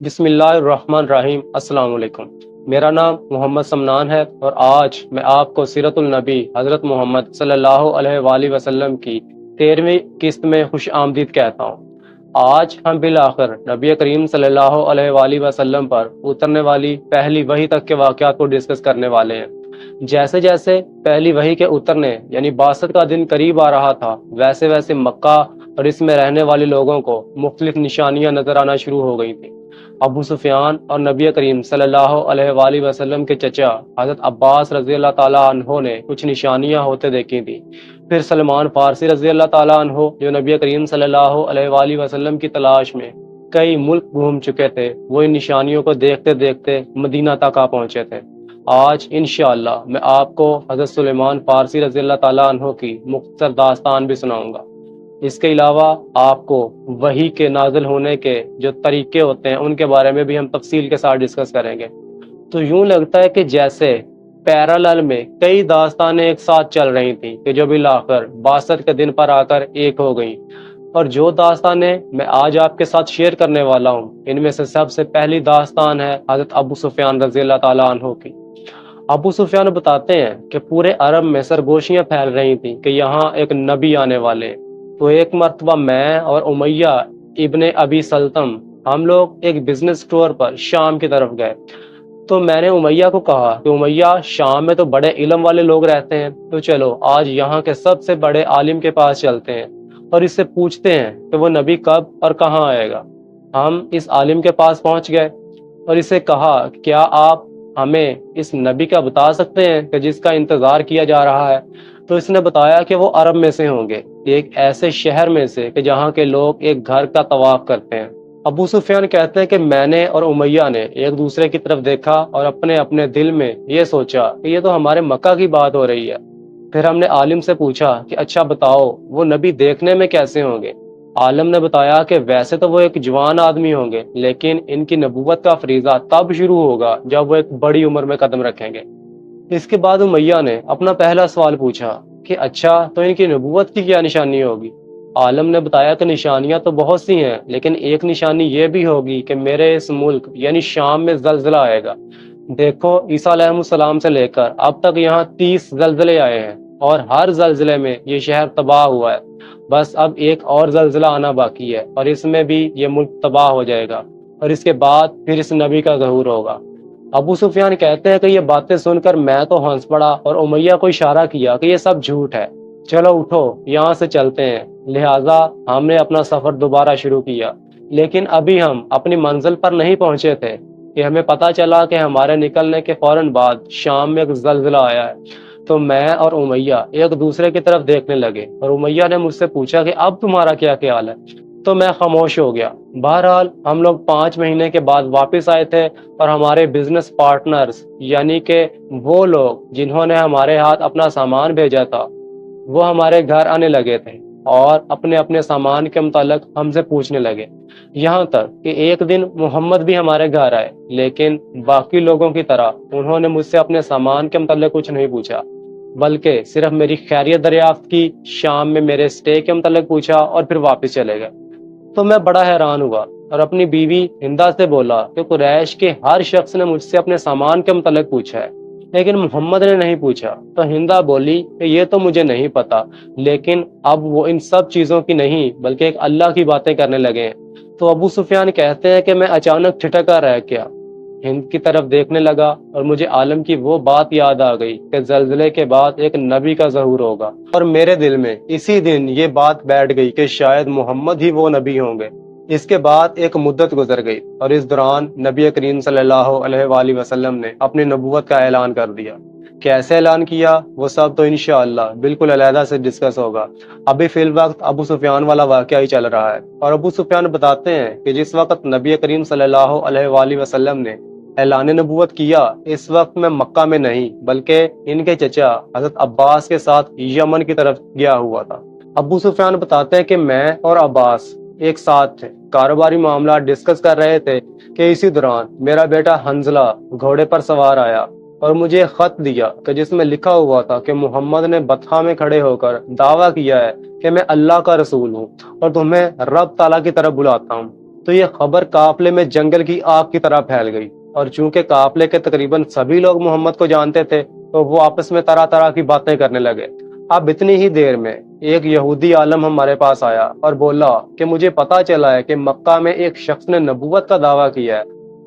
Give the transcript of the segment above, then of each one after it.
بسم اللہ الرحمن الرحیم۔ السلام علیکم۔ میرا نام محمد سمنان ہے اور آج میں آپ کو سیرت النبی حضرت محمد صلی اللہ علیہ وآلہ وسلم کی 13ویں قسط میں خوش آمدید کہتا ہوں۔ آج ہم بالآخر نبی کریم صلی اللہ علیہ وآلہ وسلم پر اترنے والی پہلی وحی تک کے واقعات کو ڈسکس کرنے والے ہیں۔ جیسے جیسے پہلی وحی کے اترنے یعنی بعثت کا دن قریب آ رہا تھا، ویسے ویسے مکہ اور اس میں رہنے والے لوگوں کو مختلف نشانیاں نظر آنا شروع ہو گئی تھیں۔ ابو سفیان اور نبی کریم صلی اللہ علیہ وآلہ وسلم کے چچا حضرت عباس رضی اللہ تعالیٰ عنہ نے کچھ نشانیاں ہوتے دیکھی تھیں۔ پھر سلمان فارسی رضی اللہ تعالیٰ عنہ جو نبی کریم صلی اللہ علیہ وآلہ وسلم کی تلاش میں کئی ملک گھوم چکے تھے، وہ ان نشانیوں کو دیکھتے دیکھتے مدینہ تک آ پہنچے تھے۔ آج انشاءاللہ میں آپ کو حضرت سلیمان فارسی رضی اللہ تعالیٰ عنہ کی مختصر داستان بھی سناؤں گا۔ اس کے علاوہ آپ کو وحی کے نازل ہونے کے جو طریقے ہوتے ہیں ان کے بارے میں بھی ہم تفصیل کے ساتھ ڈسکس کریں گے۔ تو یوں لگتا ہے کہ جیسے پیرالل میں کئی داستانیں ایک ساتھ چل رہی تھیں کہ جو بالآخر بعثت کے دن پر آ کر ایک ہو گئیں، اور جو داستانیں میں آج آپ کے ساتھ شیئر کرنے والا ہوں ان میں سے سب سے پہلی داستان ہے حضرت ابو سفیان رضی اللہ تعالیٰ عنہ کی۔ ابو سفیان بتاتے ہیں کہ پورے عرب میں سرگوشیاں پھیل رہی تھیں کہ یہاں ایک نبی آنے والے ہیں۔ تو ایک مرتبہ میں اور امیہ ابن ابی سلطم ہم لوگ ایک بزنس ٹور پر شام کی طرف گئے۔ تو میں نے امیہ کو کہا کہ امیہ، شام میں تو بڑے علم والے لوگ رہتے ہیں، تو چلو آج یہاں کے سب سے بڑے عالم کے پاس چلتے ہیں اور اس سے پوچھتے ہیں کہ وہ نبی کب اور کہاں آئے گا۔ ہم اس عالم کے پاس پہنچ گئے اور اسے کہا، کیا آپ ہمیں اس نبی کا بتا سکتے ہیں کہ جس کا انتظار کیا جا رہا ہے؟ تو اس نے بتایا کہ وہ عرب میں سے ہوں گے، ایک ایسے شہر میں سے کہ جہاں کے لوگ ایک گھر کا طواف کرتے ہیں۔ ابو سفیان کہتے ہیں کہ میں نے اور امیہ نے ایک دوسرے کی طرف دیکھا اور اپنے اپنے دل میں یہ سوچا کہ یہ تو ہمارے مکہ کی بات ہو رہی ہے۔ پھر ہم نے عالم سے پوچھا کہ اچھا بتاؤ وہ نبی دیکھنے میں کیسے ہوں گے؟ عالم نے بتایا کہ ویسے تو وہ ایک جوان آدمی ہوں گے، لیکن ان کی نبوت کا فریضہ تب شروع ہوگا جب وہ ایک بڑی عمر میں قدم رکھیں گے۔ اس کے بعد امیہ نے اپنا پہلا سوال پوچھا کہ اچھا تو ان کی نبوت کی کیا نشانی ہوگی؟ عالم نے بتایا کہ نشانیاں تو بہت سی ہیں، لیکن ایک نشانی یہ بھی ہوگی کہ میرے اس ملک یعنی شام میں زلزلہ آئے گا۔ دیکھو عیسیٰ علیہ السلام سے لے کر اب تک یہاں 30 زلزلے آئے ہیں اور ہر زلزلے میں یہ شہر تباہ ہوا ہے۔ بس اب ایک اور زلزلہ آنا باقی ہے اور اس میں بھی یہ ملک تباہ ہو جائے گا، اور اس کے بعد پھر اس نبی کا ظہور ہوگا۔ ابو سفیان کہتے ہیں کہ یہ باتیں سن کر میں تو ہنس پڑا اور امیہ کو اشارہ کیا کہ یہ سب جھوٹ ہے، چلو اٹھو یہاں سے چلتے ہیں۔ لہٰذا ہم نے اپنا سفر دوبارہ شروع کیا، لیکن ابھی ہم اپنی منزل پر نہیں پہنچے تھے کہ ہمیں پتہ چلا کہ ہمارے نکلنے کے فوراً بعد شام میں ایک زلزلہ آیا ہے۔ تو میں اور امیہ ایک دوسرے کی طرف دیکھنے لگے اور امیہ نے مجھ سے پوچھا کہ اب تمہارا کیا خیال ہے؟ تو میں خاموش ہو گیا۔ بہرحال ہم لوگ 5 مہینے کے بعد واپس آئے تھے اور ہمارے بزنس پارٹنرز یعنی کہ وہ لوگ جنہوں نے ہمارے ہاتھ اپنا سامان بھیجا تھا وہ ہمارے گھر آنے لگے تھے اور اپنے اپنے سامان کے متعلق ہم سے پوچھنے لگے، یہاں تک کہ ایک دن محمد بھی ہمارے گھر آئے، لیکن باقی لوگوں کی طرح انہوں نے مجھ سے اپنے سامان کے متعلق کچھ نہیں پوچھا، بلکہ صرف میری خیریت دریافت کی، شام میں میرے سٹے کے متعلق پوچھا اور پھر واپس چلے گئے۔ تو میں بڑا حیران ہوا اور اپنی بیوی ہندا سے بولا کہ قریش کے ہر شخص نے مجھ سے اپنے سامان کے متعلق پوچھا ہے، لیکن محمد نے نہیں پوچھا۔ تو ہندا بولی کہ یہ تو مجھے نہیں پتا، لیکن اب وہ ان سب چیزوں کی نہیں بلکہ ایک اللہ کی باتیں کرنے لگے ہیں۔ تو ابو سفیان کہتے ہیں کہ میں اچانک ٹھٹکا رہ گیا، ہند کی طرف دیکھنے لگا اور مجھے عالم کی وہ بات یاد آ گئی کہ زلزلے کے بعد ایک نبی کا ظہور ہوگا، اور میرے دل میں اسی دن یہ بات بیٹھ گئی کہ شاید محمد ہی وہ نبی ہوں گے۔ اس کے بعد ایک مدت گزر گئی اور اس دوران نبی کریم صلی اللہ علیہ وآلہ وسلم نے اپنی نبوت کا اعلان کر دیا۔ کیسے اعلان کیا وہ سب تو انشاءاللہ بالکل علیحدہ سے ڈسکس ہوگا۔ ابھی فی الوقت ابو سفیان والا واقعہ ہی چل رہا ہے، اور ابو سفیان بتاتے ہیں کہ جس وقت نبی کریم صلی اللہ علیہ وآلہ وسلم نے اعلان نبوت کیا، اس وقت میں مکہ میں نہیں بلکہ ان کے چچا حضرت عباس کے ساتھ یمن کی طرف گیا ہوا تھا۔ ابو سفیان بتاتے ہیں کہ میں اور عباس ایک ساتھ تھے، کاروباری معاملات ڈسکس کر رہے تھے کہ اسی دوران میرا بیٹا حنظلہ گھوڑے پر سوار آیا اور مجھے خط دیا کہ جس میں لکھا ہوا تھا کہ محمد نے بطحا میں کھڑے ہو کر دعویٰ کیا ہے کہ میں اللہ کا رسول ہوں اور تمہیں رب تعالیٰ کی طرف بلاتا ہوں۔ تو تو یہ خبر قافلے میں جنگل کی آگ کی طرح پھیل گئی، اور چونکہ قافلے کے تقریباً سبھی لوگ محمد کو جانتے تھے تو وہ آپس میں طرح طرح کی باتیں کرنے لگے۔ اب اتنی ہی دیر میں ایک یہودی عالم ہمارے پاس آیا اور بولا کہ مجھے پتا چلا ہے کہ مکہ میں ایک شخص نے نبوت کا دعویٰ کیا ہے،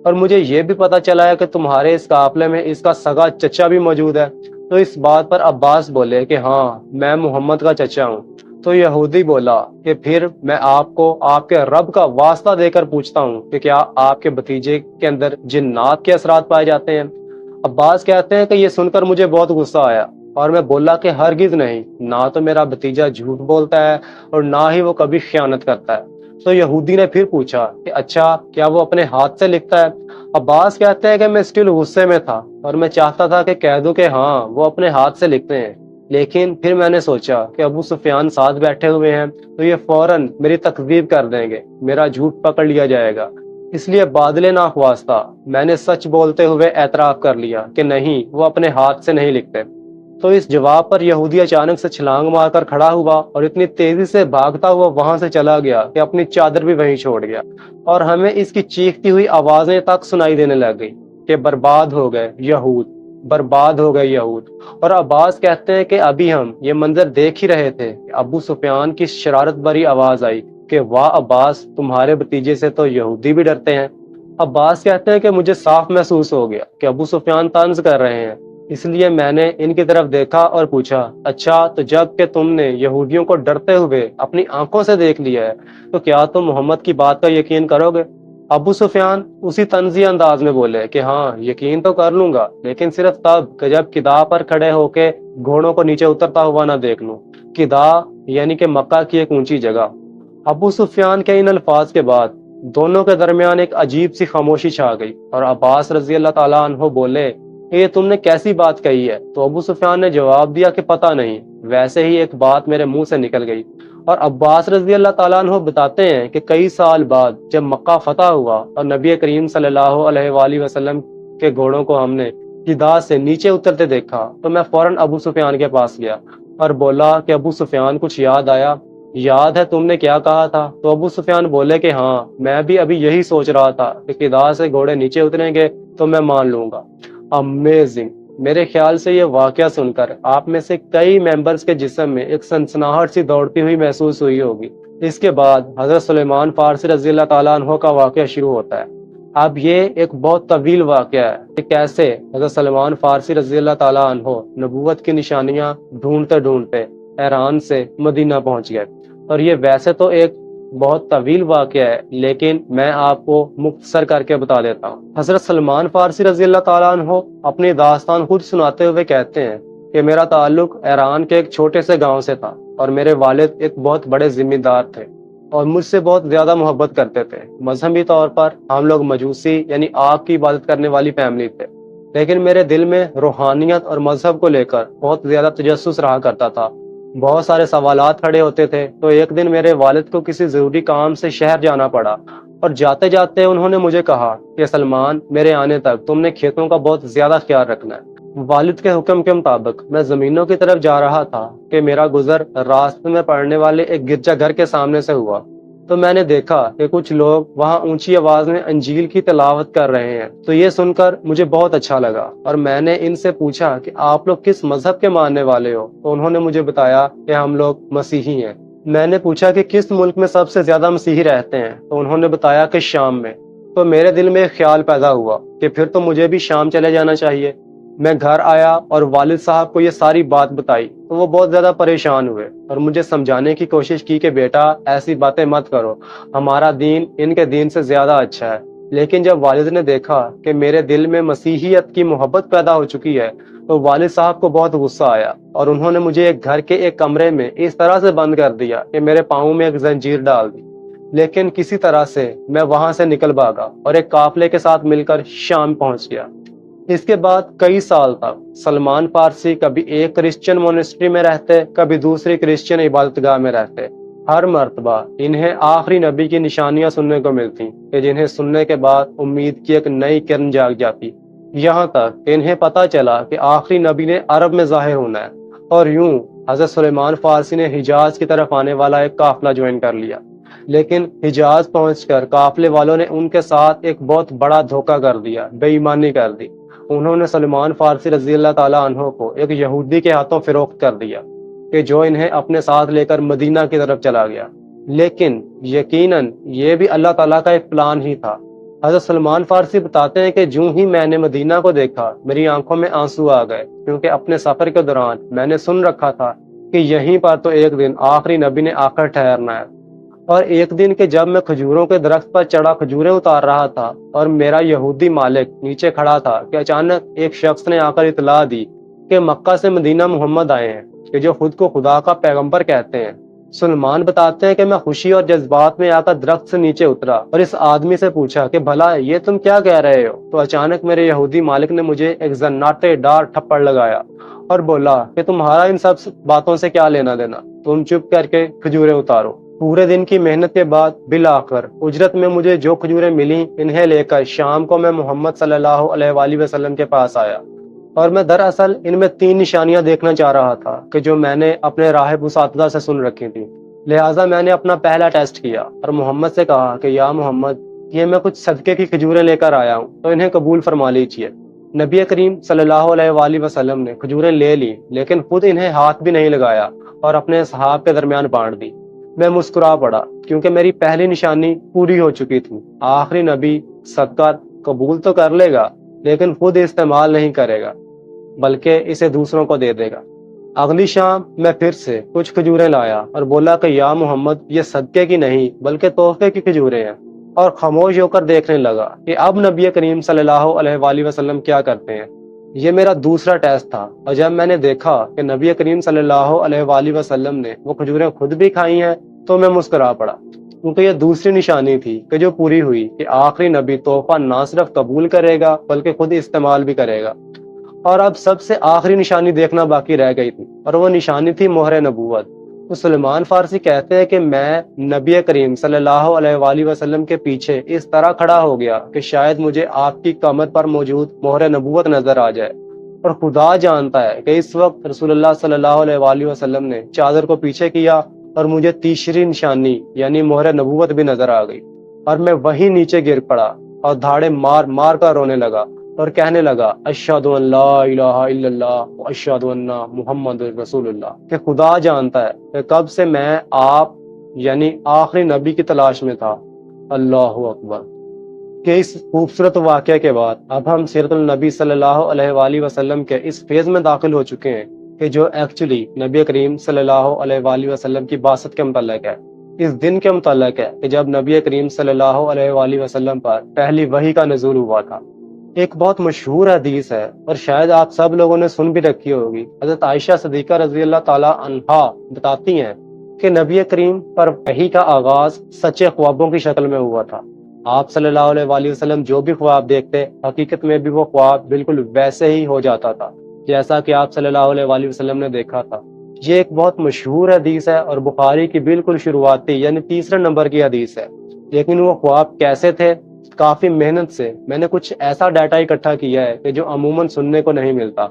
اور مجھے یہ بھی پتا چلا ہے کہ تمہارے اس قافلے میں اس کا سگا چچا بھی موجود ہے۔ تو اس بات پر عباس بولے کہ ہاں، میں محمد کا چچا ہوں۔ تو یہودی بولا کہ پھر میں آپ کو آپ کے رب کا واسطہ دے کر پوچھتا ہوں کہ کیا آپ کے بھتیجے کے اندر جنات کے اثرات پائے جاتے ہیں؟ عباس کہتے ہیں کہ یہ سن کر مجھے بہت غصہ آیا، اور میں بولا کہ ہرگز نہیں، نہ تو میرا بھتیجا جھوٹ بولتا ہے اور نہ ہی وہ کبھی خیانت کرتا ہے۔ تو یہودی نے پھر پوچھا کہ اچھا، کیا وہ اپنے ہاتھ سے لکھتا ہے؟ عباس کہتے ہیں کہ میں اسٹل غصے میں تھا اور میں چاہتا تھا کہ کہہ دوں کہ ہاں، وہ اپنے ہاتھ سے لکھتے ہیں، لیکن پھر میں نے سوچا کہ ابو سفیان ساتھ بیٹھے ہوئے ہیں تو یہ فوراً میری تکذیب کر دیں گے، میرا جھوٹ پکڑ لیا جائے گا۔ اس لیے بادل ناخواستہ میں نے سچ بولتے ہوئے اعتراف کر لیا کہ نہیں، وہ اپنے ہاتھ سے نہیں لکھتے۔ تو اس جواب پر یہودی اچانک سے چھلانگ مار کر کھڑا ہوا اور اتنی تیزی سے بھاگتا ہوا وہاں سے چلا گیا کہ اپنی چادر بھی وہیں چھوڑ گیا، اور ہمیں اس کی چیختی ہوئی آوازیں تک سنائی دینے لگ گئی کہ برباد ہو گئے یہود، برباد ہو گئے یہود۔ اور عباس کہتے ہیں کہ ابھی ہم یہ منظر دیکھ ہی رہے تھے کہ ابو سفیان کی شرارت بھری آواز آئی کہ واہ عباس، تمہارے بھتیجے سے تو یہودی بھی ڈرتے ہیں۔ عباس کہتے ہیں کہ مجھے صاف محسوس ہو گیا کہ ابو سفیان طنز کر رہے ہیں، اس لیے میں نے ان کی طرف دیکھا اور پوچھا، اچھا، تو جب کہ تم نے یہودیوں کو ڈرتے ہوئے اپنی آنکھوں سے دیکھ لیا ہے تو کیا تم محمد کی بات کا یقین کرو گے؟ ابو سفیان اسی طنزی انداز میں بولے کہ ہاں، یقین تو کر لوں گا، لیکن صرف تب کہ جب قداء پر کھڑے ہو کے گھوڑوں کو نیچے اترتا ہوا نہ دیکھ لوں۔ قداء یعنی کہ مکہ کی ایک اونچی جگہ۔ ابو سفیان کے ان الفاظ کے بعد دونوں کے درمیان ایک عجیب سی خاموشی چھا گئی، اور عباس رضی اللہ تعالیٰ عنہ بولے کہ یہ تم نے کیسی بات کہی ہے؟ تو ابو سفیان نے جواب دیا کہ پتہ نہیں، ویسے ہی ایک بات میرے منہ سے نکل گئی۔ اور عباس رضی اللہ تعالیٰ عنہ بتاتے ہیں کہ کئی سال بعد جب مکہ فتح ہوا اور نبی کریم صلی اللہ علیہ وآلہ وسلم کے گھوڑوں کو ہم نے قداء سے نیچے اترتے دیکھا تو میں فوراً ابو سفیان کے پاس گیا اور بولا کہ ابو سفیان، کچھ یاد آیا؟ یاد ہے تم نے کیا کہا تھا؟ تو ابو سفیان بولے کہ ہاں، میں بھی ابھی یہی سوچ رہا تھا کہ قداء سے گھوڑے نیچے اتریں گے تو میں مان لوں گا۔ امیزنگ! میرے خیال سے یہ واقعہ سن کر آپ میں سے کئی ممبرز کے جسم میں ایک سنسناہٹ سی دوڑتی ہوئی محسوس ہوئی ہوگی۔ اس کے بعد حضرت سلیمان فارسی رضی اللہ تعالیٰ عنہ کا واقعہ شروع ہوتا ہے۔ اب یہ ایک بہت طویل واقعہ ہے کہ کیسے حضرت سلیمان فارسی رضی اللہ تعالیٰ عنہ نبوت کی نشانیاں ڈھونڈتے ڈھونڈتے ایران سے مدینہ پہنچ گئے۔ اور یہ ویسے تو ایک بہت طویل واقعہ ہے، لیکن میں آپ کو مختصر کر کے بتا دیتا ہوں۔ حضرت سلمان فارسی رضی اللہ تعالیٰ عنہ اپنی داستان خود سناتے ہوئے کہتے ہیں کہ میرا تعلق ایران کے ایک چھوٹے سے گاؤں سے تھا، اور میرے والد ایک بہت بڑے ذمہ دار تھے اور مجھ سے بہت زیادہ محبت کرتے تھے۔ مذہبی طور پر ہم لوگ مجوسی یعنی آگ کی عبادت کرنے والی فیملی تھے، لیکن میرے دل میں روحانیت اور مذہب کو لے کر بہت زیادہ تجسس رہا کرتا تھا۔ بہت سارے سوالات کھڑے ہوتے تھے۔ تو ایک دن میرے والد کو کسی ضروری کام سے شہر جانا پڑا، اور جاتے جاتے انہوں نے مجھے کہا کہ سلمان، میرے آنے تک تم نے کھیتوں کا بہت زیادہ خیال رکھنا ہے۔ والد کے حکم کے مطابق میں زمینوں کی طرف جا رہا تھا کہ میرا گزر راستے میں پڑنے والے ایک گرجا گھر کے سامنے سے ہوا، تو میں نے دیکھا کہ کچھ لوگ وہاں اونچی آواز میں انجیل کی تلاوت کر رہے ہیں۔ تو یہ سن کر مجھے بہت اچھا لگا، اور میں نے ان سے پوچھا کہ آپ لوگ کس مذہب کے ماننے والے ہو؟ تو انہوں نے مجھے بتایا کہ ہم لوگ مسیحی ہیں۔ میں نے پوچھا کہ کس ملک میں سب سے زیادہ مسیحی رہتے ہیں؟ تو انہوں نے بتایا کہ شام میں۔ تو میرے دل میں ایک خیال پیدا ہوا کہ پھر تو مجھے بھی شام چلے جانا چاہیے۔ میں گھر آیا اور والد صاحب کو یہ ساری بات بتائی تو وہ بہت زیادہ پریشان ہوئے اور مجھے سمجھانے کی کوشش کی کہ بیٹا، ایسی باتیں مت کرو، ہمارا دین ان کے دین سے زیادہ اچھا ہے۔ لیکن جب والد نے دیکھا کہ میرے دل میں مسیحیت کی محبت پیدا ہو چکی ہے تو والد صاحب کو بہت غصہ آیا، اور انہوں نے مجھے ایک گھر کے ایک کمرے میں اس طرح سے بند کر دیا کہ میرے پاؤں میں ایک زنجیر ڈال دی۔ لیکن کسی طرح سے میں وہاں سے نکل بھاگا اور ایک قافلے کے ساتھ مل کر شام پہنچ گیا۔ اس کے بعد کئی سال تک سلمان فارسی کبھی ایک کرسچن مونسٹری میں رہتے، کبھی دوسری کرسچن عبادت گاہ میں رہتے۔ ہر مرتبہ انہیں آخری نبی کی نشانیاں سننے کو ملتی کہ جنہیں سننے کے بعد امید کی ایک نئی کرن جاگ جاتی، یہاں تک کہ انہیں پتا چلا کہ آخری نبی نے عرب میں ظاہر ہونا ہے۔ اور یوں حضرت سلیمان فارسی نے حجاز کی طرف آنے والا ایک قافلہ جوائن کر لیا۔ لیکن حجاز پہنچ کر قافلے والوں نے ان کے ساتھ ایک بہت بڑا دھوکہ کر دیا، بے ایمانی کر دی۔ انہوں نے سلمان فارسی رضی اللہ تعالیٰ عنہ کو ایک یہودی کے ہاتھوں فروخت کر دیا کہ جو انہیں اپنے ساتھ لے کر مدینہ کی طرف چلا گیا۔ لیکن یقیناً یہ بھی اللہ تعالیٰ کا ایک پلان ہی تھا۔ حضرت سلمان فارسی بتاتے ہیں کہ جوں ہی میں نے مدینہ کو دیکھا میری آنکھوں میں آنسو آ گئے، کیونکہ اپنے سفر کے دوران میں نے سن رکھا تھا کہ یہیں پر تو ایک دن آخری نبی نے آ کر ٹھہرنا ہے۔ اور ایک دن کہ جب میں کھجوروں کے درخت پر چڑھا کھجوریں اتار رہا تھا اور میرا یہودی مالک نیچے کھڑا تھا کہ اچانک ایک شخص نے آ کر اطلاع دی کہ مکہ سے مدینہ محمد آئے ہیں، کہ جو خود کو خدا کا پیغمبر کہتے ہیں۔ سلمان بتاتے ہیں کہ میں خوشی اور جذبات میں آ کر درخت سے نیچے اترا اور اس آدمی سے پوچھا کہ بھلا یہ تم کیا کہہ رہے ہو؟ تو اچانک میرے یہودی مالک نے مجھے ایک زناٹے دار تھپڑ لگایا اور بولا کہ تمہارا ان سب باتوں سے کیا لینا دینا، تم چپ کر کے کھجوریں اتارو۔ پورے دن کی محنت کے بعد بالآخر اجرت میں مجھے جو کھجوریں ملی انہیں لے کر شام کو میں محمد صلی اللہ علیہ وآلہ وسلم کے پاس آیا، اور میں دراصل ان میں 3 نشانیاں دیکھنا چاہ رہا تھا کہ جو میں نے اپنے راہب اساتذہ سے سن رکھی تھی۔ لہٰذا میں نے اپنا پہلا ٹیسٹ کیا اور محمد سے کہا کہ یا محمد، یہ میں کچھ صدقے کی کھجوریں لے کر آیا ہوں، تو انہیں قبول فرما لیجیے۔ نبی کریم صلی اللہ علیہ وآلہ وسلم نے کھجوریں لے لی، لیکن خود انہیں ہاتھ بھی نہیں لگایا اور اپنے اصحاب کے درمیان بانٹ دی۔ میں مسکرا پڑا کیونکہ میری پہلی نشانی پوری ہو چکی تھی۔ آخری نبی صدقہ قبول تو کر لے گا لیکن خود استعمال نہیں کرے گا، بلکہ اسے دوسروں کو دے دے گا۔ اگلی شام میں پھر سے کچھ کھجوریں لایا اور بولا کہ یا محمد، یہ صدقے کی نہیں بلکہ تحفے کی کھجوریں ہیں، اور خاموش ہو کر دیکھنے لگا کہ اب نبی کریم صلی اللہ علیہ وآلہ وسلم کیا کرتے ہیں۔ یہ میرا دوسرا ٹیسٹ تھا، اور جب میں نے دیکھا کہ نبی کریم صلی اللہ علیہ وآلہ وسلم نے وہ کھجوریں خود بھی کھائی ہیں تو میں مسکرا پڑا، کیونکہ یہ دوسری نشانی تھی کہ جو پوری ہوئی کہ آخری نبی تحفہ نہ صرف قبول کرے گا بلکہ خود استعمال بھی کرے گا۔ اور اب سب سے آخری نشانی دیکھنا باقی رہ گئی تھی، اور وہ نشانی تھی مہر نبوت۔ تو سلمان فارسی کہتے ہیں کہ میں نبی کریم صلی اللہ علیہ وآلہ وسلم کے پیچھے اس طرح کھڑا ہو گیا کہ شاید مجھے آپ کی کمر پر موجود مہر نبوت نظر آ جائے، اور خدا جانتا ہے کہ اس وقت رسول اللہ صلی اللہ علیہ وآلہ وسلم نے چادر کو پیچھے کیا اور مجھے تیسری نشانی یعنی مہر نبوت بھی نظر آ گئی، اور میں وہیں نیچے گر پڑا اور دھاڑے مار مار کر رونے لگا اور کہنے لگا اشہد ان لا الہ الا اللہ و اشہد ان محمد رسول اللہ، کہ خدا جانتا ہے کہ کب سے میں آپ یعنی آخری نبی کی تلاش میں تھا۔ اللہ اکبر۔ کہ اس خوبصورت واقعے کے بعد اب ہم سیرت النبی صلی اللہ علیہ وآلہ وسلم کے اس فیز میں داخل ہو چکے ہیں کہ جو ایکچولی نبی کریم صلی اللہ علیہ وآلہ وسلم کی بعثت کے متعلق ہے، اس دن کے متعلق ہے کہ جب نبی کریم صلی اللہ علیہ وآلہ وسلم پر پہلی وحی کا نزول ہوا تھا۔ ایک بہت مشہور حدیث ہے اور شاید آپ سب لوگوں نے سن بھی رکھی ہوگی۔ حضرت عائشہ صدیقہ رضی اللہ تعالی عنہا بتاتی ہیں کہ نبی کریم پر وحی کا آغاز سچے خوابوں کی شکل میں ہوا تھا۔ آپ صلی اللہ علیہ وآلہ وسلم جو بھی خواب دیکھتے حقیقت میں بھی وہ خواب بالکل ویسے ہی ہو جاتا تھا جیسا کہ آپ صلی اللہ علیہ وآلہ وسلم نے دیکھا تھا۔ یہ ایک بہت مشہور حدیث ہے اور بخاری کی بالکل شروعاتی یعنی تیسرے نمبر کی حدیث ہے۔ لیکن وہ خواب کیسے تھے؟ کافی محنت سے میں نے کچھ ایسا ڈیٹا اکٹھا کیا ہے کہ جو عموماً سننے کو نہیں ملتا۔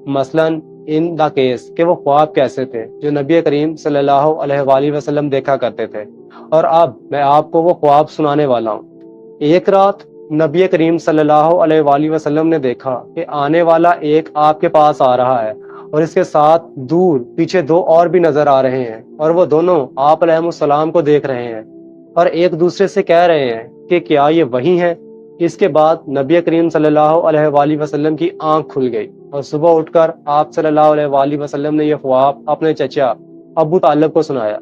مثلاً ان دا کیس کہ وہ خواب کیسے تھے جو نبی کریم صلی اللہ علیہ وآلہ وسلم دیکھا کرتے تھے، اور اب میں آپ کو وہ خواب سنانے والا ہوں۔ ایک رات نبی کریم صلی اللہ علیہ وآلہ وسلم نے دیکھا کہ آنے والا ایک آپ کے پاس آ رہا ہے، اور اس کے ساتھ دور پیچھے 2 اور بھی نظر آ رہے ہیں، اور وہ دونوں آپ علیہ السلام کو دیکھ رہے ہیں اور ایک دوسرے سے کہہ رہے ہیں کہ کیا یہ وہی ہے؟ اس کے بعد نبی کریم صلی اللہ علیہ وآلہ وسلم کی آنکھ کھل گئی، اور صبح اٹھ کر آپ صلی اللہ علیہ وآلہ وسلم نے یہ خواب اپنے چچا ابو طالب کو سنایا۔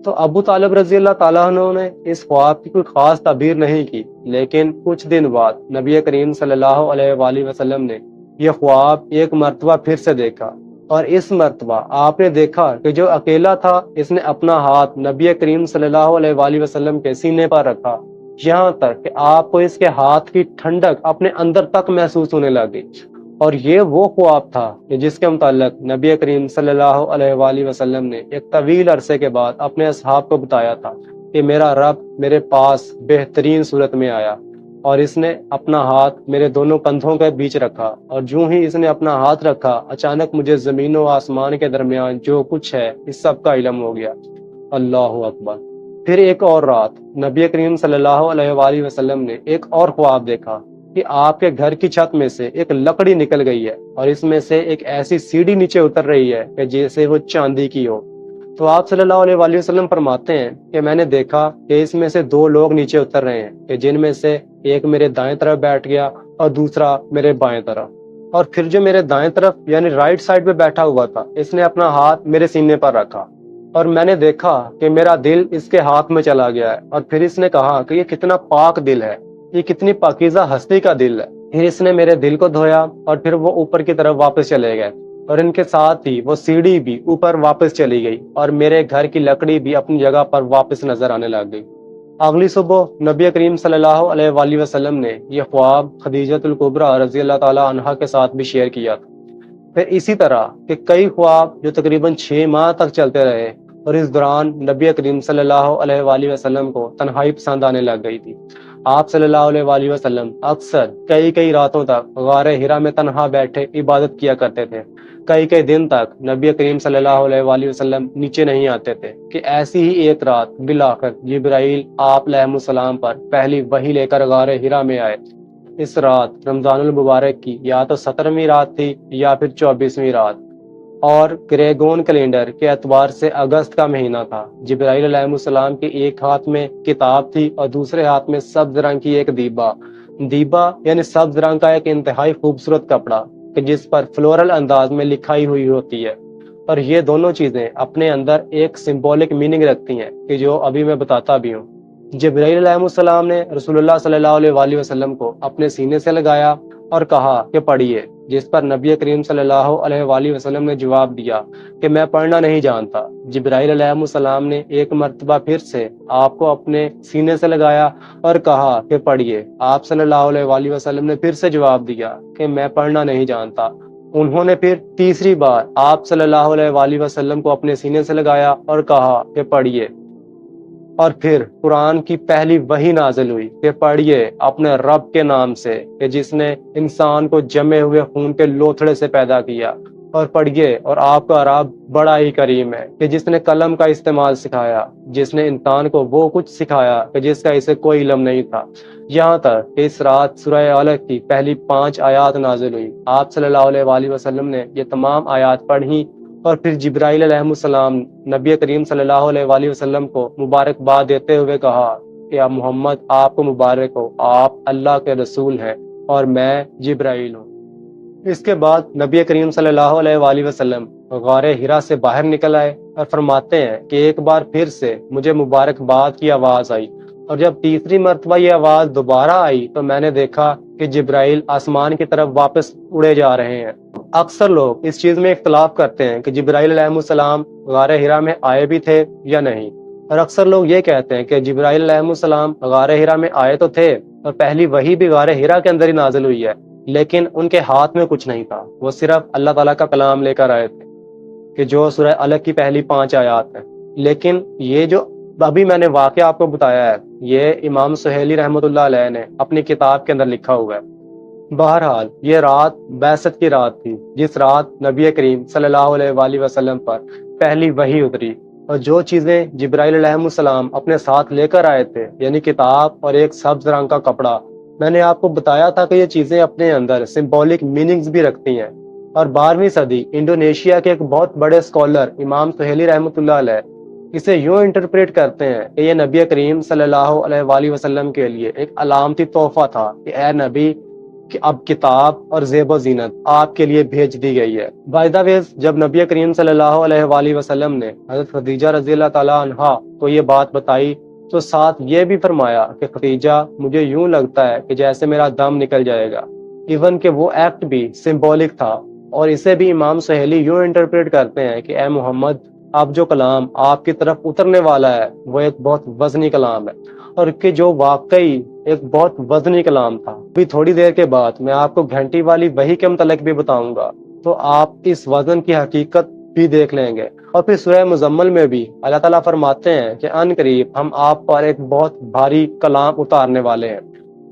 تو ابو طالب رضی اللہ تعالیٰ عنہ نے اس خواب کی کوئی خاص تعبیر نہیں کی، لیکن کچھ دن بعد نبی کریم صلی اللہ علیہ وآلہ وسلم نے یہ خواب ایک مرتبہ پھر سے دیکھا، اور اس مرتبہ آپ نے دیکھا کہ جو اکیلا تھا اس نے اپنا ہاتھ نبی کریم صلی اللہ علیہ وآلہ وسلم کے سینے پر رکھا، یہاں تک کہ آپ کو اس کے ہاتھ کی ٹھنڈک اپنے اندر تک محسوس ہونے لگی۔ اور یہ وہ خواب تھا کہ جس کے متعلق نبی کریم صلی اللہ علیہ وآلہ وسلم نے ایک طویل عرصے کے بعد اپنے اصحاب کو بتایا تھا کہ میرا رب میرے پاس بہترین صورت میں آیا، اور اس نے اپنا ہاتھ میرے دونوں کندھوں کے بیچ رکھا، اور جو ہی اس نے اپنا ہاتھ رکھا اچانک مجھے زمین و آسمان کے درمیان جو کچھ ہے اس سب کا علم ہو گیا۔ اللہ اکبر۔ پھر ایک اور رات نبی کریم صلی اللہ علیہ وآلہ وسلم نے ایک اور خواب دیکھا کہ آپ کے گھر کی چھت میں سے ایک لکڑی نکل گئی ہے اور اس میں سے ایک ایسی سیڑھی نیچے اتر رہی ہے کہ جیسے وہ چاندی کی ہو۔ تو آپ صلی اللہ علیہ وآلہ وسلم فرماتے ہیں کہ میں نے دیکھا کہ اس میں سے دو لوگ نیچے اتر رہے ہیں کہ جن میں سے ایک میرے دائیں طرف بیٹھ گیا اور دوسرا میرے بائیں طرف، اور پھر جو میرے دائیں طرف یعنی رائٹ سائڈ پہ بیٹھا ہوا تھا اس نے اپنا ہاتھ میرے سینے پر رکھا اور میں نے دیکھا کہ میرا دل اس کے ہاتھ میں چلا گیا ہے، اور پھر اس نے کہا کہ یہ کتنا پاک دل ہے، یہ کتنی پاکیزہ ہستی کا دل ہے۔ پھر اس نے میرے دل کو دھویا اور پھر وہ اوپر کی طرف واپس چلے گئے، اور ان کے ساتھ ہی وہ سیڑھی بھی اوپر واپس چلی گئی اور میرے گھر کی لکڑی بھی اپنی جگہ پر واپس نظر آنے لگ گئی۔ اگلی صبح نبی کریم صلی اللہ علیہ وآلہ وسلم نے یہ خواب خدیجۃ الکبریٰ رضی اللہ تعالی عنہا کے ساتھ بھی شیئر کیا تھا۔ پھر اسی طرح کہ کئی خواب جو تقریباً 6 ماہ تک چلتے رہے، اور اس دوران نبی کریم صلی اللہ علیہ وآلہ وسلم کو تنہائی پسند آنے لگ گئی تھی۔ آپ صلی اللہ علیہ وآلہ وسلم اکثر کئی راتوں تک غار حرا میں تنہا بیٹھے عبادت کیا کرتے تھے۔ کئی دن تک نبی کریم صلی اللہ علیہ وآلہ وسلم نیچے نہیں آتے تھے کہ ایسی ہی ایک رات بالآخر جبرائیل آپ علیہ السلام پر پہلی وحی لے کر غار حرا میں آئے۔ اس رات رمضان المبارک کی یا تو 17ویں رات تھی یا پھر 24ویں رات، اور گریگون کیلنڈر کے اعتبار سے اگست کا مہینہ تھا۔ جبرائیل علیہ السلام کے ایک ہاتھ میں کتاب تھی اور دوسرے ہاتھ میں سبز رنگ کی ایک دیبا یعنی سبز رنگ کا ایک انتہائی خوبصورت کپڑا کہ جس پر فلورل انداز میں لکھائی ہوئی ہوتی ہے، اور یہ دونوں چیزیں اپنے اندر ایک سمبولک میننگ رکھتی ہیں کہ جو ابھی میں بتاتا بھی ہوں۔ جبرائیل علیہ السلام نے رسول اللہ صلی اللہ علیہ وآلہ وسلم کو اپنے سینے سے لگایا اور کہا کہ پڑھیے، جس پر نبی کریم صلی اللہ علیہ وآلہ وسلم نے جواب دیا کہ میں پڑھنا نہیں جانتا۔ جبرائیل علیہ السلام نے ایک مرتبہ پھر سے آپ کو اپنے سینے سے لگایا اور کہا کہ پڑھیے۔ آپ صلی اللہ علیہ وآلہ وسلم نے پھر سے جواب دیا کہ میں پڑھنا نہیں جانتا۔ انہوں نے پھر تیسری بار آپ صلی اللہ علیہ وآلہ وسلم کو اپنے سینے سے لگایا اور کہا کہ پڑھیے، اور پھر قرآن کی پہلی وحی نازل ہوئی کہ پڑھیے اپنے رب کے نام سے کہ جس نے انسان کو جمے ہوئے خون کے لوتھڑے سے پیدا کیا، اور پڑھیے اور آپ کا رب بڑا ہی کریم ہے کہ جس نے قلم کا استعمال سکھایا، جس نے انسان کو وہ کچھ سکھایا کہ جس کا اسے کوئی علم نہیں تھا۔ یہاں تک کہ اس رات سورہ علق کی پہلی 5 آیات نازل ہوئی۔ آپ صلی اللہ علیہ وآلہ وسلم نے یہ تمام آیات پڑھی اور پھر جبرائیل علیہ السلام نبی کریم صلی اللہ علیہ وآلہ وسلم کو مبارکباد دیتے ہوئے کہا کہ اب محمد آپ کو مبارک ہو، آپ اللہ کے رسول ہیں اور میں جبرائیل ہوں۔ اس کے بعد نبی کریم صلی اللہ علیہ وآلہ وسلم غار حرا سے باہر نکل آئے اور فرماتے ہیں کہ ایک بار پھر سے مجھے مبارکباد کی آواز آئی، اور جب تیسری مرتبہ یہ آواز دوبارہ آئی تو میں نے دیکھا کہ جبرائیل آسمان کی طرف واپس اڑے جا رہے ہیں۔ اکثر لوگ اس چیز میں اختلاف کرتے ہیں کہ جبرائیل علیہ السلام غار حرا میں آئے بھی تھے یا نہیں، اور اکثر لوگ یہ کہتے ہیں کہ جبرائیل علیہ السلام غار حرا میں آئے تو تھے اور پہلی وحی بھی غار حرا کے اندر ہی نازل ہوئی ہے، لیکن ان کے ہاتھ میں کچھ نہیں تھا، وہ صرف اللہ تعالیٰ کا کلام لے کر آئے تھے کہ جو سورہ علق کی پہلی 5 آیات ہیں۔ لیکن یہ جو ابھی میں نے واقعہ آپ کو بتایا ہے یہ امام سہیلی رحمۃ اللہ علیہ نے اپنی کتاب کے اندر لکھا ہوا ہے۔ بہرحال یہ رات بعثت کی رات تھی، جس رات نبی کریم صلی اللہ علیہ وآلہ وسلم پر پہلی وحی اتری، اور جو چیزیں جبرائیل علیہ السلام اپنے ساتھ لے کر آئے تھے یعنی کتاب اور ایک سبز رنگ کا کپڑا، میں نے آپ کو بتایا تھا کہ یہ چیزیں اپنے اندر سمبولک میننگز بھی رکھتی ہیں۔ اور 12ویں صدی انڈونیشیا کے ایک بہت بڑے اسکالر امام سہیلی رحمۃ اللہ علیہ اسے یوں انٹرپریٹ کرتے ہیں کہ یہ نبی کریم صلی اللہ علیہ وآلہ وسلم کے لیے ایک علامتی تحفہ تھا کہ اے نبی کہ اب کتاب اور زیب و زینت آپ کے لیے بھیج دی گئی ہے۔ بائی دا ویز جب نبی کریم صلی اللہ علیہ وآلہ وسلم نے حضرت خدیجہ رضی اللہ تعالی عنہا کو یہ بات بتائی تو ساتھ یہ بھی فرمایا کہ خدیجہ مجھے یوں لگتا ہے کہ جیسے میرا دم نکل جائے گا، ایون کہ وہ ایکٹ بھی سمبولک تھا، اور اسے بھی امام سہیلی یوں انٹرپریٹ کرتے ہیں کہ اے محمد اب جو کلام آپ کی طرف اترنے والا ہے وہ ایک بہت وزنی کلام ہے، اور کہ جو واقعی ایک بہت وزنی کلام تھا۔ بھی تھوڑی دیر کے بعد میں آپ کو گھنٹی والی وحی کے متعلق بھی بتاؤں گا، تو آپ اس وزن کی حقیقت بھی دیکھ لیں گے۔ اور پھر سورہ مزمل میں بھی اللہ تعالیٰ فرماتے ہیں کہ ان قریب ہم آپ پر ایک بہت بھاری کلام اتارنے والے ہیں۔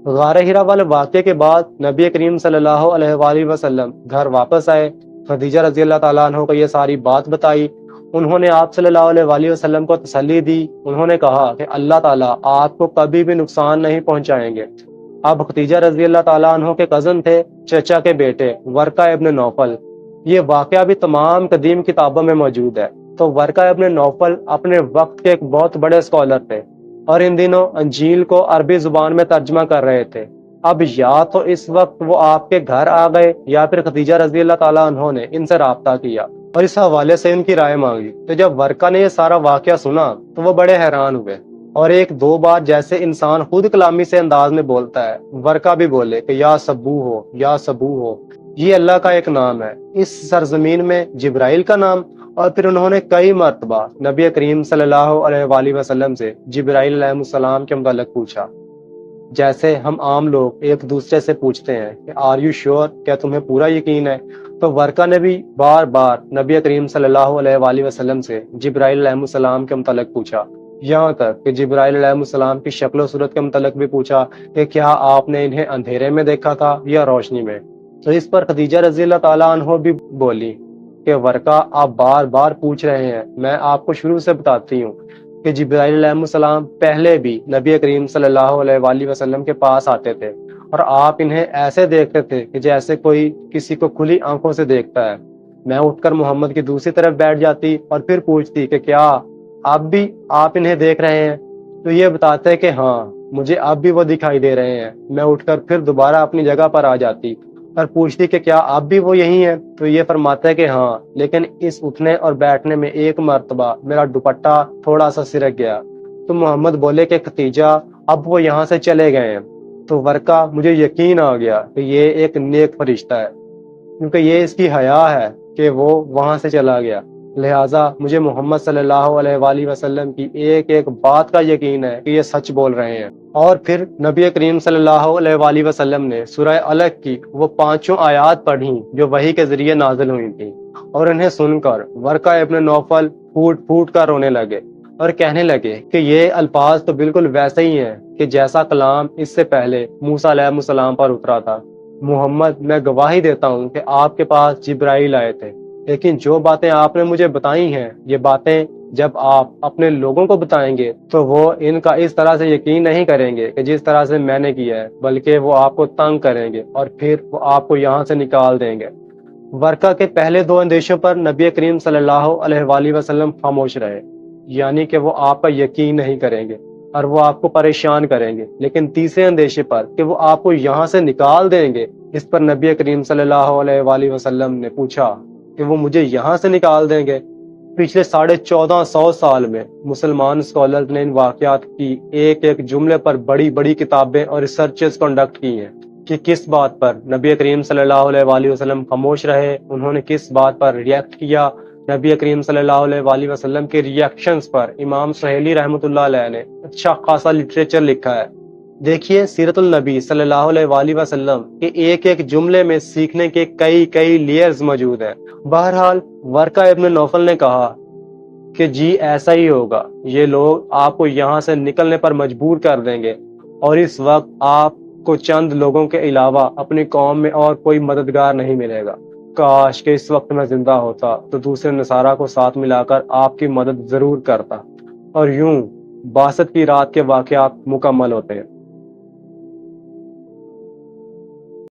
غار حرا والے واقعے کے بعد نبی کریم صلی اللہ علیہ وآلہ وسلم گھر واپس آئے، خدیجہ رضی اللہ تعالیٰ عنہ کو یہ ساری بات بتائی، انہوں نے آپ صلی اللہ علیہ وآلہ وسلم کو تسلی دی۔ انہوں نے کہا کہ اللہ تعالیٰ آپ کو کبھی بھی نقصان نہیں پہنچائیں گے۔ اب ختیجہ رضی اللہ تعالیٰ عنہ کے کزن تھے چچا کے بیٹے ورقہ ابن نوفل۔ یہ واقعہ بھی تمام قدیم کتابوں میں موجود ہے۔ تو ورقہ ابن نوفل اپنے وقت کے ایک بہت بڑے اسکالر تھے اور ان دنوں انجیل کو عربی زبان میں ترجمہ کر رہے تھے۔ اب یا تو اس وقت وہ آپ کے گھر آ گئے یا پھر ختیجہ رضی اللہ تعالیٰ عنہ نے ان سے رابطہ کیا اور اس حوالے سے ان کی رائے مانگی۔ تو جب ورقہ نے یہ سارا واقعہ سنا تو وہ بڑے حیران ہوئے اور ایک دو بار جیسے انسان خود کلامی سے انداز میں بولتا ہے، ورقہ بھی بولے کہ یا سبو ہو، یا سبو ہو، یہ اللہ کا ایک نام ہے، اس سرزمین میں جبرائیل کا نام۔ اور پھر انہوں نے کئی مرتبہ نبی کریم صلی اللہ علیہ وآلہ وسلم سے جبرائیل علیہ السلام کے متعلق پوچھا، جیسے ہم عام لوگ ایک دوسرے سے پوچھتے ہیں کہ آر یو شیور، کیا تمہیں پورا یقین ہے؟ تو ورقہ نے بھی بار بار نبی کریم صلی اللہ علیہ وآلہ وسلم سے جبرائیل علیہ السلام کے متعلق پوچھا، یہاں تک کہ جبرائیل علیہ السلام کی شکل و صورت کے متعلق بھی پوچھا کہ کیا آپ نے انہیں اندھیرے میں دیکھا تھا یا روشنی میں؟ تو اس پر خدیجہ رضی اللہ تعالیٰ عنہ بھی بولی کہ ورقہ آپ بار بار پوچھ رہے ہیں، میں آپ کو شروع سے بتاتی ہوں کہ جبرائیل علیہ السلام پہلے بھی نبی کریم صلی اللہ علیہ وآلہ وسلم کے پاس آتے تھے اور آپ انہیں ایسے دیکھتے تھے کہ جیسے کوئی کسی کو کھلی آنکھوں سے دیکھتا ہے۔ میں اٹھ کر محمد کی دوسری طرف بیٹھ جاتی اور پھر پوچھتی کہ کیا اب بھی آپ انہیں دیکھ رہے ہیں؟ تو یہ بتاتے کہ ہاں مجھے اب بھی وہ دکھائی دے رہے ہیں۔ میں اٹھ کر پھر دوبارہ اپنی جگہ پر آ جاتی اور پوچھتی کہ کیا اب بھی وہ یہی ہیں؟ تو یہ فرماتے کہ ہاں، لیکن اس اٹھنے اور بیٹھنے میں ایک مرتبہ میرا دوپٹہ تھوڑا سا سرک گیا۔ تو محمد بولے کہ ختیجہ اب وہ یہاں سے چلے گئے ہیں۔ تو ورقہ مجھے یقین آ گیا کہ یہ ایک نیک فرشتہ ہے، کیونکہ یہ اس کی حیا ہے کہ وہ وہاں سے چلا گیا۔ لہٰذا مجھے محمد صلی اللہ علیہ وآلہ وسلم کی ایک ایک بات کا یقین ہے کہ یہ سچ بول رہے ہیں۔ اور پھر نبی کریم صلی اللہ علیہ وآلہ وسلم نے سورہ الگ کی وہ 5 آیات پڑھی جو وحی کے ذریعے نازل ہوئی تھیں، اور انہیں سن کر ورقہ ابن نوفل پھوٹ پھوٹ کر رونے لگے اور کہنے لگے کہ یہ الفاظ تو بالکل ویسے ہی ہیں کہ جیسا کلام اس سے پہلے موسیٰ علیہ السلام پر اترا تھا۔ محمد، میں گواہی دیتا ہوں کہ آپ کے پاس جبرائیل آئے تھے، لیکن جو باتیں آپ نے مجھے بتائی ہیں، یہ باتیں جب آپ اپنے لوگوں کو بتائیں گے تو وہ ان کا اس طرح سے یقین نہیں کریں گے کہ جس طرح سے میں نے کیا ہے، بلکہ وہ آپ کو تنگ کریں گے اور پھر وہ آپ کو یہاں سے نکال دیں گے۔ ورقہ کے پہلے 2 اندیشوں پر نبی کریم صلی اللہ علیہ وآلہ وسلم خاموش رہے، یعنی کہ وہ آپ کا یقین نہیں کریں گے اور وہ آپ کو پریشان کریں گے، لیکن تیسرے اندیشے پر کہ وہ آپ کو یہاں سے نکال دیں گے، اس پر نبی کریم صلی اللہ علیہ وآلہ وسلم نے پوچھا کہ وہ مجھے یہاں سے نکال دیں گے۔ پچھلے 1450 سال میں مسلمان اسکالرز نے ان واقعات کی ایک ایک جملے پر بڑی بڑی کتابیں اور ریسرچز کنڈکٹ کی ہیں کہ کس بات پر نبی کریم صلی اللہ علیہ وآلہ وسلم خاموش رہے، انہوں نے کس بات پر ریئیکٹ کیا۔ نبی کریم صلی اللہ علیہ وآلہ وسلم کے ریئیکشنز پر امام سہیلی رحمۃ اللہ علیہ نے اچھا خاصا لٹریچر لکھا ہے۔ دیکھیے سیرت النبی صلی اللہ علیہ وآلہ وسلم کے ایک ایک جملے میں سیکھنے کے کئی لیئرز موجود ہیں۔ بہرحال ورقہ ابن نوفل نے کہا کہ جی ایسا ہی ہوگا، یہ لوگ آپ کو یہاں سے نکلنے پر مجبور کر دیں گے اور اس وقت آپ کو چند لوگوں کے علاوہ اپنی قوم میں اور کوئی مددگار نہیں ملے گا۔ کاش کہ اس وقت میں زندہ ہوتا تو دوسرے نصارہ کو ساتھ ملا کر آپ کی مدد ضرور کرتا۔ اور یوں باسط کی رات کے واقعات مکمل ہوتے ہیں۔